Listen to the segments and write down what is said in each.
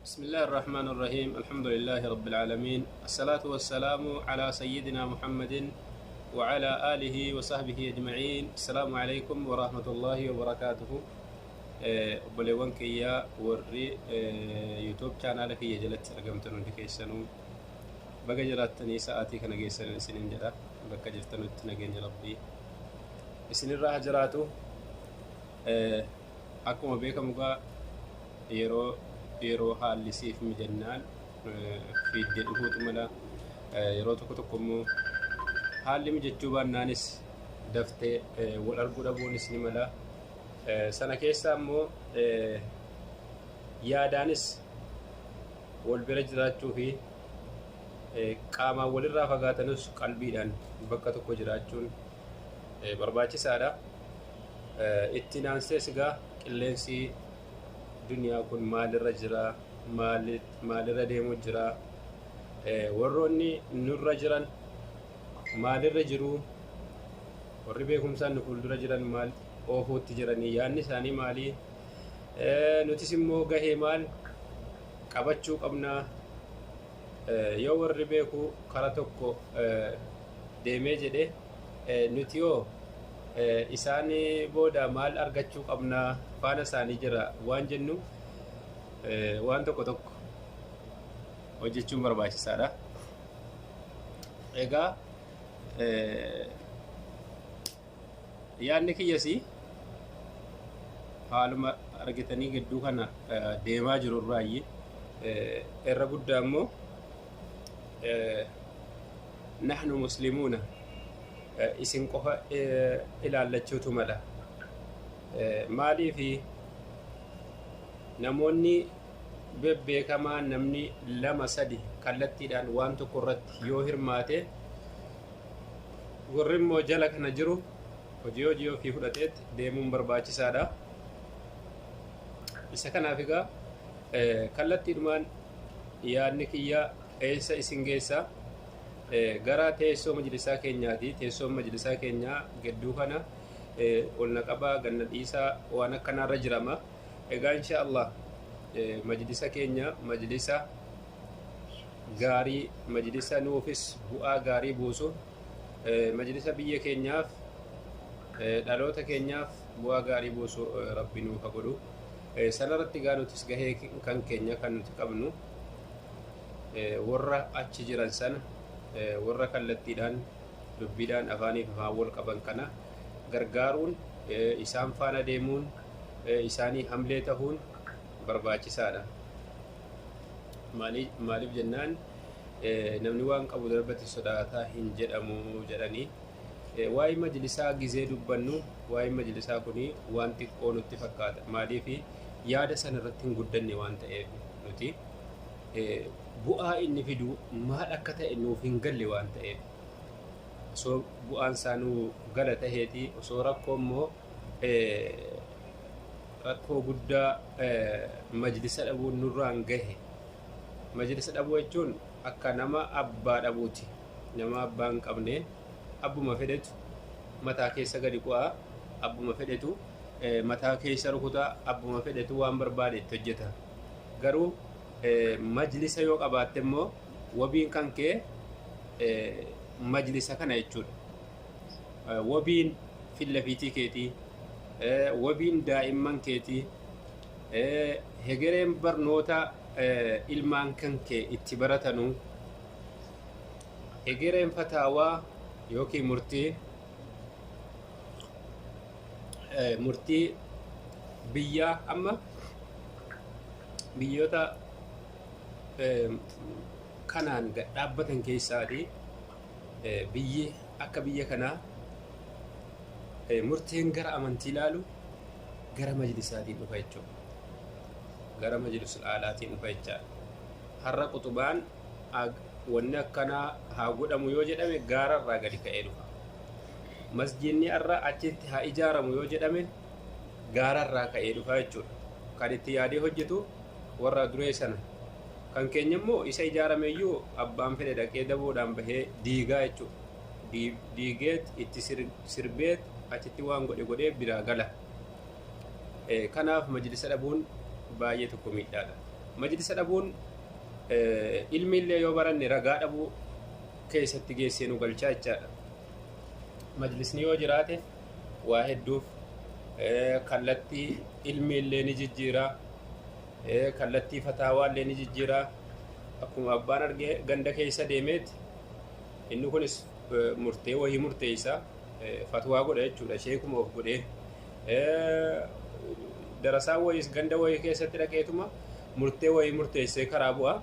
بسم الله الرحمن الرحيم. الحمد لله رب العالمين، الصلاة والسلام على سيدنا محمد وعلى آله وصحبه أجمعين. السلام عليكم ورحمة الله وبركاته. بلوان كيا وري يوتيوب channel كيا جلت رقمتنو دكيسنو بقى جراتني ساعتي كنا جيسن سنين جرا بقى جرتنو تنجين ربي سنين راح جراتو. أكو ما بيكم قا yeroo haalli siif mijannaan fiiddee dhufuutu mala yeroo tokko tokkommoo haalli mijachuu baannaanis daftee wal arguu dhabuunis ni mala. Sana keessaa immoo yaadaanis wal bira jiraachuu fi qaamaan walirraa fagaatanis qalbiidhaan bakka tokko jiraachuun barbaachisaadha. Itti aansee sigaa qilleensi duniyaa kun maalirra jira, maalirra deemu jira, warroonni nurra jiran maalirra jiru, warri beekumsaan nu fuuldura jiran maal oofuutti jiranii, yaadni isaanii maali, nutis immoo gahee maal qabachuu qabna. Yoo warri beeku karaa tokko deemee jedhe nuti yoo isaan booda maal argachuu qabna faana isaanii jira waan jennu waan tokko tokko hojjechuun barbaachisaadha. Egaa yaadni kiyyasi haaluma argitanii gidduu kana deemaa jiru irraayi irra guddaa immoo nahnu muslimuuna isin qofa ilaallachuutu mala. Maaliifi namoonni bebbeekamaa namni lama sadi kallattiidhaan waan tokko irratti yoo hirmaate warri immoo jala kana jiru hojii ofii fudhateetti deemuun barbaachisaadha. Isa kanaaf egaa kallattiidhumaan yaadni kiyya eessa isin geessa gara teessoo majlisaa keenyaati. Teessoon majlisaa keenyaa gidduu kana olna qabaa ganna dhiisaa waan akkanaarra jirama. Egaa inshaallah majlisa keenya majlisa gaarii, majlisa nuufis bu'aa gaarii buusu, majlisa biyya keenyaaf dhaloota keenyaaf bu'aa gaarii buusu rabbi nuuf haa godhu. Sanarratti egaa nutis gahee kan keenya kan nuti qabnu warra achi jiran sana warra kallattiidhaan dubbiidhaan afaaniif afaan wal qaban kana gargaaruun, isaan faana deemuun, isaanii hamlee tahuun barbaachisaadha. Maaliif jennaan namni waan qabu darbatti sodaataa hin jedhamu jedhanii. Waa'ee majlisaa gizee dubbannu waa'ee majlisaa kuni waan xiqqoo nutti fakkaata. Maaliif yaada sana irratti hin guddanne waan ta'eef nuti bu'aa inni fidu maal akka ta'e nuuf hin galle waan ta'eef osoo bu'aan isaanuu gala taheeti, osoo rakkoo immoo rakkoo guddaa majlisa dhabuun nurraan gahe. Majlisa dhabuu jechuun akka nama abbaa dhabuuti. Nama abbaa hin qabne abbuma fedhetu mataa keessa gadi bu'aa, abbuma fedhetu mataa keessa rukutaa, abbuma fedhetu waan barbaade itti hojjeta. Garuu majlisa yoo qabaatte immoo wabiin kan kee majlisa kana jechuudha. Wabiin fillafiitii keetii, wabiin daa'imman keetii, hegereen barnoota ilmaan kan kee itti baratanu, hegereen fataawaa yookiin murtii biyyaa amma biyyoota kanaan dhaabbatan keessaati biyyi akka biyya kanaa murteen gara amantii ilaalu gara majlisaatiin dhufa jechuudha. Gara majlisul aalaatiin dhufa jechaadha. Har'a qutubaan wanni akkanaa haa godhamu yoo jedhame gaararraa gadi ka'ee dhufa. Masjidni har'a achitti haa ijaaramu yoo jedhame gaararraa ka'ee dhufa jechuudha. Kan itti yaadee hojjetu warra duree sana. Kan keenya immoo isa ijaarameyyuu abbaan fedhe dhaqee daboodhaan bahee diigaa jechuudha. Diigeet itti sirbeet achitti waan godhee biraa gala. Kanaaf majlisa dhabuun baay'ee tokko miidhaadha. majlisa dhabuun ilmi illee yoo baranne ragaa dhabuu keessatti geessee nu galchaa jechaadha. Majlisni yoo jiraate waa hedduuf kallattii ilmi illee ni jijjiira, kallattii fataawaa illee ni jijjiira. Akkuma abbaan argee ganda keessa deemeet inni kunis murtee wahii murteessa fatwaa godha jechuudha. Sheekuma of godhee darasaa wayiis ganda wahii keessatti dhaqeetuma murtee wahii murteessee karaa bu'a.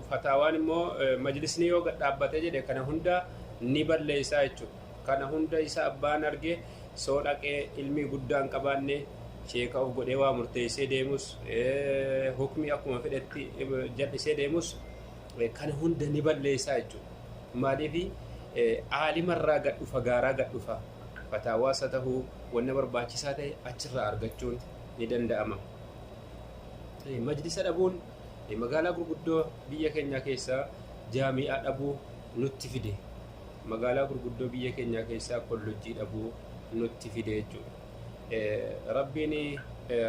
Fataawaan immoo majlisni yoo dhaabbate jedhe kana hunda ni balleessaa jechuudha. Kana hunda isa abbaan argee soo dhaqee ilmi guddaan qabaanne sheeka of godhee waa murteessee deemus hukmi akkuma fedhetti jal'isee deemus kana hunda ni balleessaa jechuudha. Maaliif aalimarraa gad dhufa, gaaraa gad dhufa. Fataawaas haa ta'uu wanna barbaachisaa ta'e achirraa argachuun ni danda'ama. Majlisa dhabuun magaalaa gurguddoo biyya keenya keessaa jaami'aa dhabuu nutti fide. Magaalaa gurguddoo biyya keenya keessaa kollojjii dhabuu nutti fide jechuudha. Rabbiin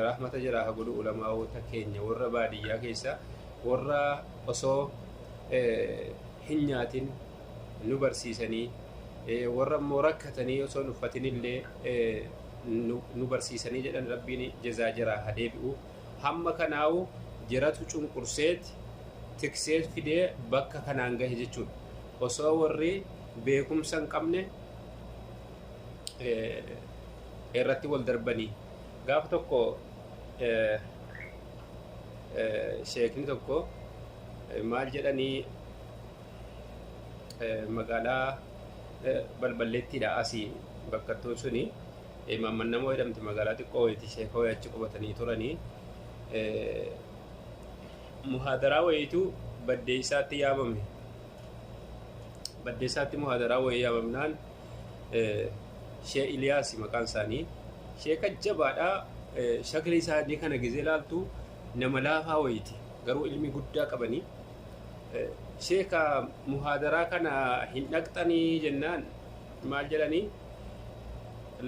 rahmata jira haa godhu ulamaa'oota keenya warra baadiyyaa keessaa warra osoo hin nyaatin nu barsiisanii warra immoo rakkatanii osoo hin uffatin illee nu barsiisanii jedhan Rabbiin jazaa jira haa deebi'u. Hamma kanaawu jiratu cunqurseet tikseet fidee bakka kanaan gahe jechuudha. Osoo warri beekumsa hin qabne irratti wal darbanii gaafa tokko sheekni tokko maal jedhanii magaalaa balballeettiidha asii bakkattuun suni mammannamoo jedhamti magaalaa xiqqoo wayiiti sheeka wayii achi qubatanii turanii muhaadaraa wayiitu baddeessaatti yaamame. Baddeessaatti muhaadaraa wayii yaamamnaan Shee Iliyaas maqaan isaanii sheeka jabaadhaa. Shakli isaanii kana gizee laaltu nama laafaa wayiiti garuu ilmi guddaa qabanii sheeka muhaadaraa kana hin dhaqxanii jennaan maal jedhanii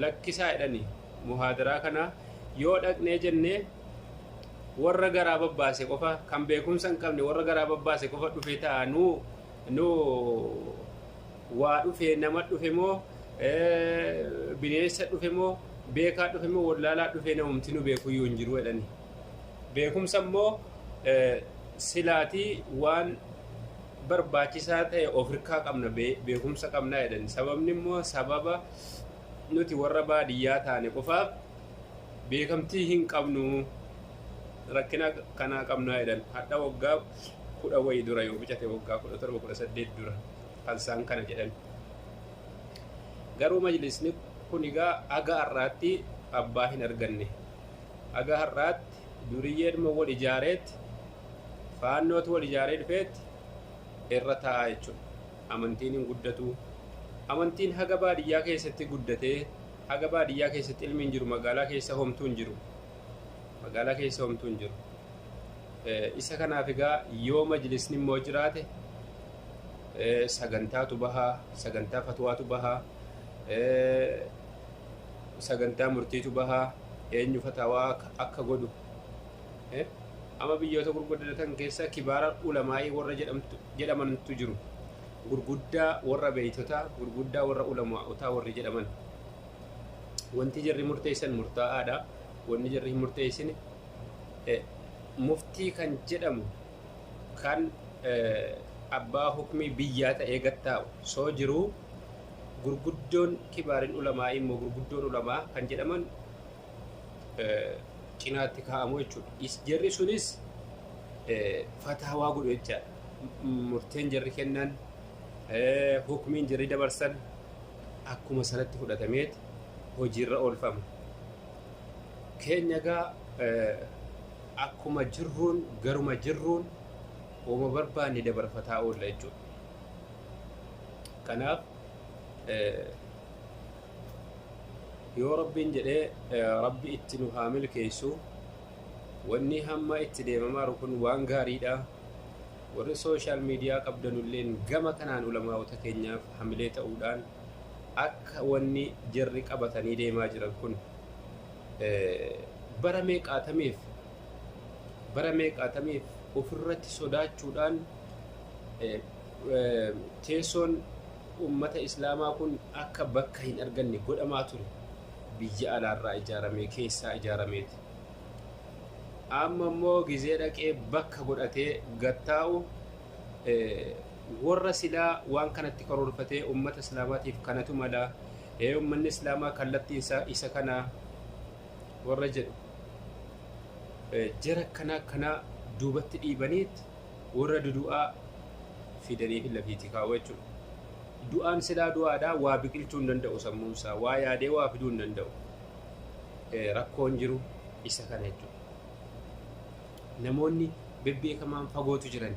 lakkisaa jedhanii muhaadaraa kana yoo dhaqnee jennee warra garaa babbaase qofa kan beekumsa hin qabne warra garaa babbaase qofa dhufe ta'a nu waa dhufe nama dhufe moo bineensa dhufe moo beekaa dhufe moo wallaalaa dhufe namumti nu beekuyyuu hin jiru jedhanii. Beekumsa immoo silaatii waan barbaachisaa ta'e of hirkaa qabna beekumsa qabnaa jedhani. Sababni immoo sababa nuti warra baadiyyaa taane qofaaf beekamtii hin qabnu rakkina kanaa qabnaa jedhan. Hadha waggaa 10 wayii dura yoo bicate waggaa 17 18 dura halsaan kana jedhan. Garuu majlisni kun egaa aga har'aatti abbaa hin arganne. Aga har'aatti duriyyeedhuma wal ijaareetti faannootu wal ijaaree dhufeetti irra taa'aa jechuudha. Amantiin hin guddatu. Amantiin haga baadiyyaa keessatti guddatee haga baadiyyaa keessatti ilmi hin jiru. Magaalaa keessa homtuu hin jiru. Magaalaa keessa homtuu hin jiru. Isa kanaaf egaa yoo majlisni immoo jiraate sagantaatu bahaa, sagantaa fatwaatu bahaa, sagantaa murtiitu bahaa, eenyu fatawaa akka godhu. Amma biyyoota gurguddatan keessa kibaara ulamaa'ii warra jedhamantu jiru. Gurguddaa warra beeytotaa, gurguddaa warra ulamaa'otaa warri jedhaman. Wanti jarri murteessan murtaa'aadha. Wanni jarri hin murteessine muftii kan jedhamu kan abbaa hukmii biyyaa ta'ee gattaa'u soo jiru gurguddoon kibaariin ulamaa'ii immoo gurguddoon ulamaa kan jedhaman cinaatti kaa'amu jechuudha. Jarri sunis fataawaa godhu jechaadha. Murteen jarri kennan hukmiin jarri dabarsan akkuma sanatti fudhatameet hojiirra oolfama. Keenya egaa akkuma jirruun garuma jirruun ooma barbaanne dabarfataa oolla jechuudha. Kanaaf yoo rabbiin jedhee rabbi itti nu haa milkeessu wanni hamma itti deemamaa kun waan gaariidha. Warri sooshaal miidiyaa qabdanulleen gama kanaan ulamaa'ota keenyaaf hamilee ta'uudhaan akka wanni jarri qabatanii deemaa jiran kun bara meeqaatameef bara meeqaatamiif ofirratti sodaachuudhaan teessoon ummata islaamaa kun akka bakka hin arganne godhamaa ture biyya alaarraa ijaaramee keessaa ijaarameeti. Amma immoo gizee dhaqee bakka godhatee gattaa'u warra silaa waan kanatti karoorfatee ummata islaamaatiif kanatu mala ummanni islaamaa kallattiin isa kana warra jedhu jara kana duubatti dhiibaniit warra dudu'aa fidanii fi lafiitti kaa'u jechuudha. Du'aan silaa du'aadhaa waa biqilchuu hin danda'u sammuunsaa waa yaadee waa fiduu hin danda'u. Rakkoon jiru isa kana jechuudha. Namoonni bebbeekamaan fagootu jiran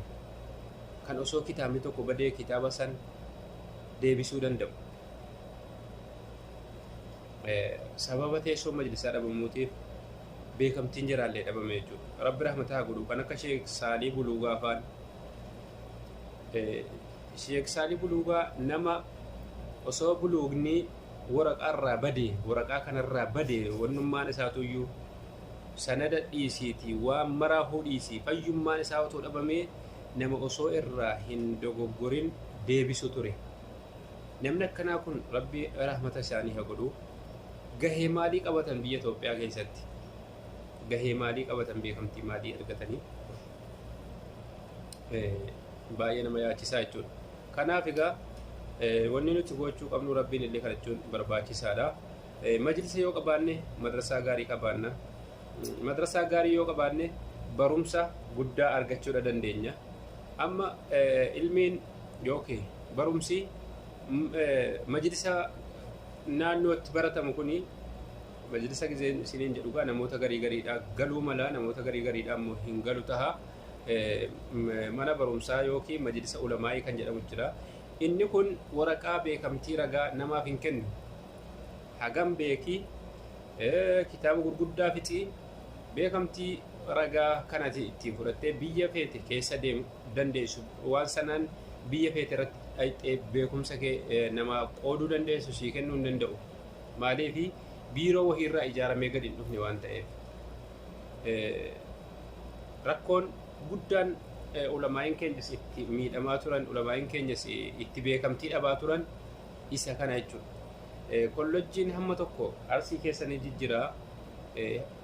kan osoo kitaabni tokko badee kitaaba san deebisuu danda'u. Sababa teessoo majlisaa dhabamuutiif beekamtiin jiraallee dhabame jechuudha. Rabbi rahmataa godhu kan akka Sheek Saalii Buluugaa fa'aan. Sheek Saalii Buluugaa nama osoo buluugni waraqaarraa badee waraqaa kanarraa badee wannummaan isaatuyyuu sanada dhiisiitii waan maraa hodhiisii fayyummaan isaa otoo dhabamee nama osoo irraa hin dogoggorin deebisu ture. Namni akkanaa kun Rabbi rahmata isaanii haa godhu. Gahee maalii qabatan biyya Itoophiyaa keessatti? Gahee maalii qabatan beekamtii maalii argatanii? Baay'ee nama yaachisaa jechuudha. Kanaaf egaa wanni nuti gochuu qabnu Rabbiin illee kadhachuun barbaachisaadha. Majlisa yoo qabaanne madrasaa gaarii qabaanna. Madrasaa gaarii yoo qabaanne barumsa guddaa argachuu dandeenya. Amma ilmiin yookiin barumsi majlisa naannootti baratamu kuni majlisa gizeen isiniin jedhugaa namoota garii galuu mala namoota garii ammoo hin galu taha. Mana barumsaa yookiin majlisa ulamaa'ii kan jedhamu jira. Inni kun waraqaa beekamtii ragaa namaaf hin kennu. Hagam beekii kitaaba gurguddaa fixii beekamtii ragaa kanati ittiin fudhattee biyya feete keessa deemu dandeessu. Waan sanaan biyya feete irratti dhayxee beekumsa kee nama qooduu dandeessu sii kennuu hin danda'u. Maaliif biiroo wahiirraa ijaaramee gadi hin dhufne waan ta'eef. Rakkoon guddaan ulamaa'in keenyas itti miidhamaa turan ulamaa'in keenyas itti beekamtii dhabaa turan isa kana jechuudha. Kollojjiin hamma tokko Arsii keessanii jijjiraa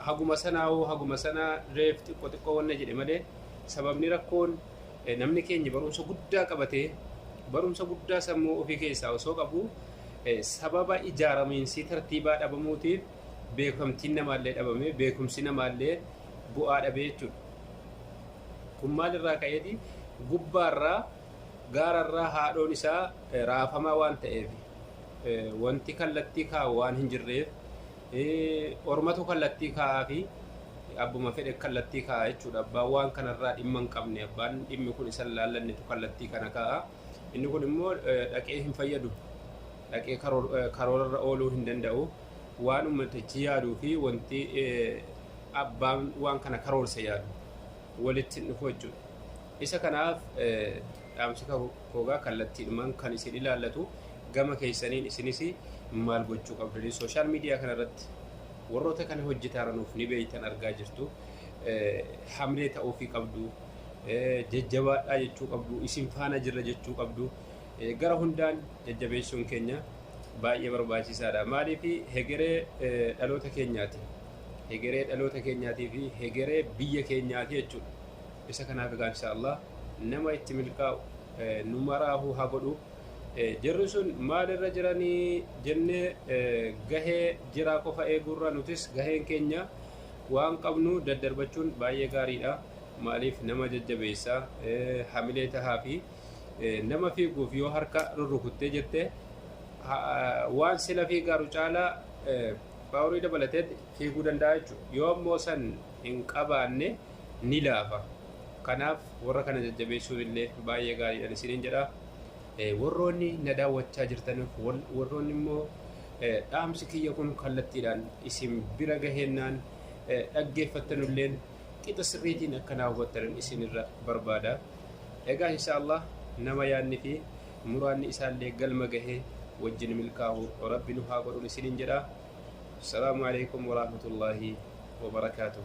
haguma sanaa reef xiqqoo wanna jedhe malee sababni rakkoon namni keenya barumsa guddaa qabatee barumsa guddaa sammuu ofii keessaa osoo qabu sababa ijaaramiinsi tartiibaa dhabamuutiif beekamtiin namaallee dhabame beekumsi namaallee bu'aa dhabee jechuudha. Kun maalirraa ka'eeti gubbaarraa gaararraa haadhoon isaa raafamaa waan ta'eef wanti kallattii kaa'u waan hin jirreef ormatu kallattii kaa'aa fi abbuma fedhe kallattii kaa'a jechuudha. Abbaan waan kanarraa dhimma hin qabne abbaan dhimmi kun isa laallannetu kallattii kana kaa'a. Inni kun immoo dhaqee hin fayyadu dhaqee karoorarra ooluu hin danda'u waan ummatichi yaaduu fi wanti abbaan waan kana karoorse yaadu walitti dhufu jechuudha. Isa kanaaf dhaamsi koogaa kallattiidhumaan kan isin ilaallatu gama keessaniin isinis maal gochuu qabdu sooshaal miidiyaa kanarratti warroota kana hojjetaranuuf ni beeytan argaa jirtu. Hamlee ta'uufii qabdu jajjabaadhaa jechuu qabdu isin faana jirra jechuu qabdu. Gara hundaan jajjabeessuun keenya baay'ee barbaachisaadha. Maaliif hegeree dhaloota keenyaati. Hegeree dhaloota keenyaatii fi hegeree biyya keenyaati jechuudha. Isa kanaaf egaa inshallah nama itti milkaa'u nu maraahuu haa godhu. Jarri sun maalirra jiranii jennee gahee jiraa qofa eeguurra nutis gaheen keenya waan qabnu daddarbachuun baay'ee gaariidha. Maaliif nama jajjabeessa hamilee tahaa fi nama fiiguuf yoo harka rurrukuttee jette waan sila fiigaaru caalaa baaworii dabalatee fiiguu danda'a jechuudha. Yoo ammoo san hin qabaanne ni laafa. Kanaaf warra kana jajjabeessuun illee baay'ee gaariidha isiniin jedha. Warroonni na daawwachaa jirtaniif warroonni immoo dhaamsi kiyya kun kallattiidhaan isin bira gaheennaan dhaggeeffattanulleen qixa sirriitiin akkanaa hubattanan isinirra barbaada. Egaa inshallah nama yaadni fi muraanni isaallee galma gahee wajjin milkaa'u rabbi nu haa godhun isiniin jedha. Assalaamu alaikum wa rahmatullahi wa barakaatuh.